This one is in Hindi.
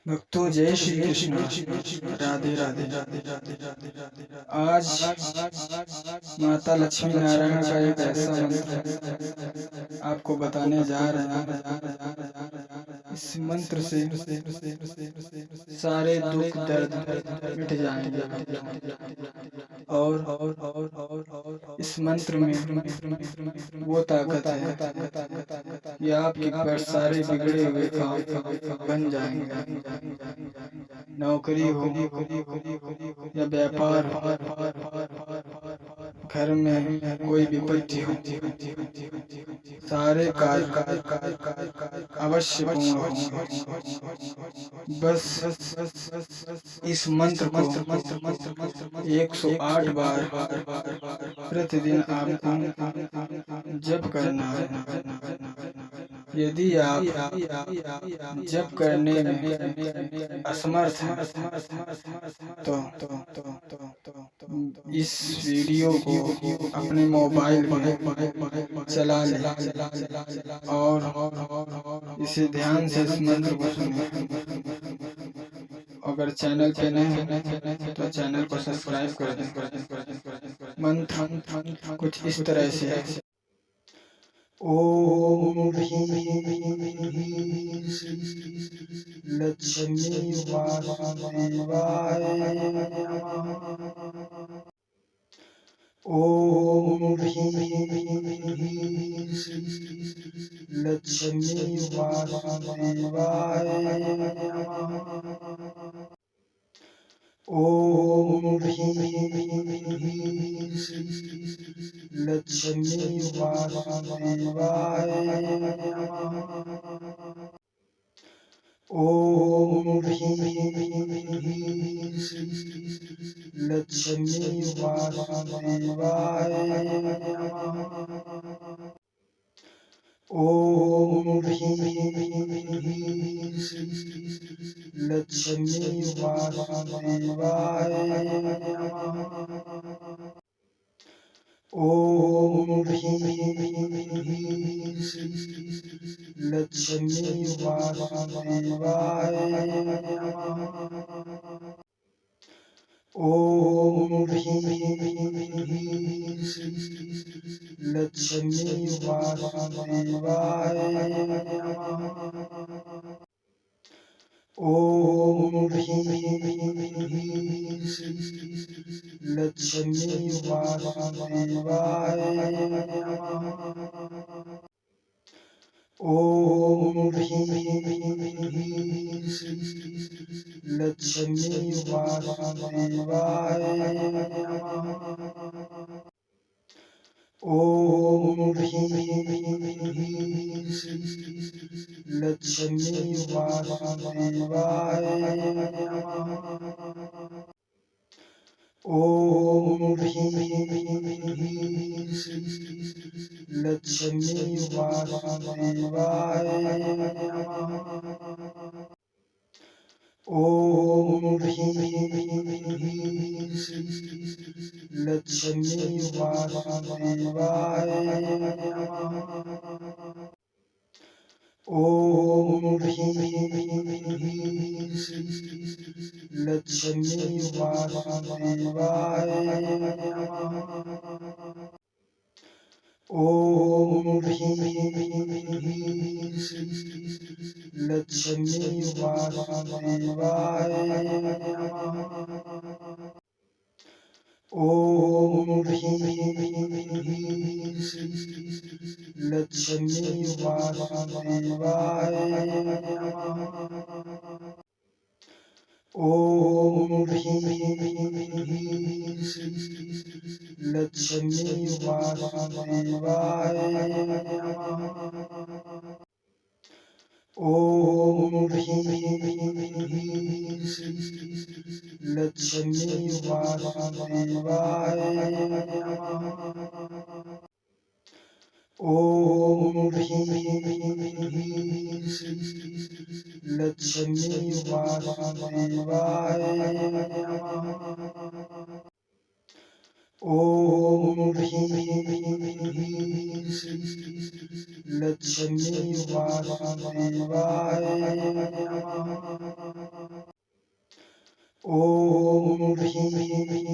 भक्तों जय श्री कृष्ण। राधे राधे। आज माता लक्ष्मी नारायण का एक ऐसा मंत्र आपको बताने जा रहे हैं। इस मंत्र से सारे दुख दर्द मिट जाएंगे और इस मंत्र में वो ताकत है कि आपके सारे बिगड़े हुए काम बन जाएंगे। नौकरी हो या व्यापार हो, घर में कोई विपत्ति हो, सारे कार्य अवश्य पूर्ण होंगे। बस इस मंत्र को 108 बार प्रतिदिन आपको जप करना है। यदि आप जप करने में असमर्थ हैं तो इस वीडियो को अपने मोबाइल में चला लें और इसे ध्यान से इस मंत्र को सुनें। अगर चैनल पे नए हैं तो चैनल को सब्सक्राइब कर दें। मंत्र कुछ इस तरह से है। ओम लक्ष्मी वासुदेवाय नमः। ओम लक्ष्मी वासुदेवाय नमः। ओम लक्ष्मी वासुदेवाय नमः। ओम लक्ष्मी वासुदेवाय नमः। ओम लक्ष्मी वासुदेवाय नमः। ओम लक्ष्मी वासुदेवाय नमः। ओम लक्ष्मी वासुदेवाय नमः। ओम लक्ष्मी वासुदेवाय नमः। ओम लक्ष्मी वासुदेवाय नमः। ओम लक्ष्मी वासुदेवाय नमः। ओम लक्ष्मी वासुदेवाय नमः। ओम लक्ष्मी वासुदेवाय नमः। ओम लक्ष्मी वासुदेवाय नमः। ओम लक्ष्मी वासुदेवाय नमः। ओम लक्ष्मी वासुदेवाय नमः। ओम लक्ष्मी वासुदेवाय नमः। ओम लक्ष्मी वासुदेवाय नमः। ओम लक्ष्मी वासुदेवाय नमः। ओम लक्ष्मी वासुदेवाय नमः। ओम ह्रीं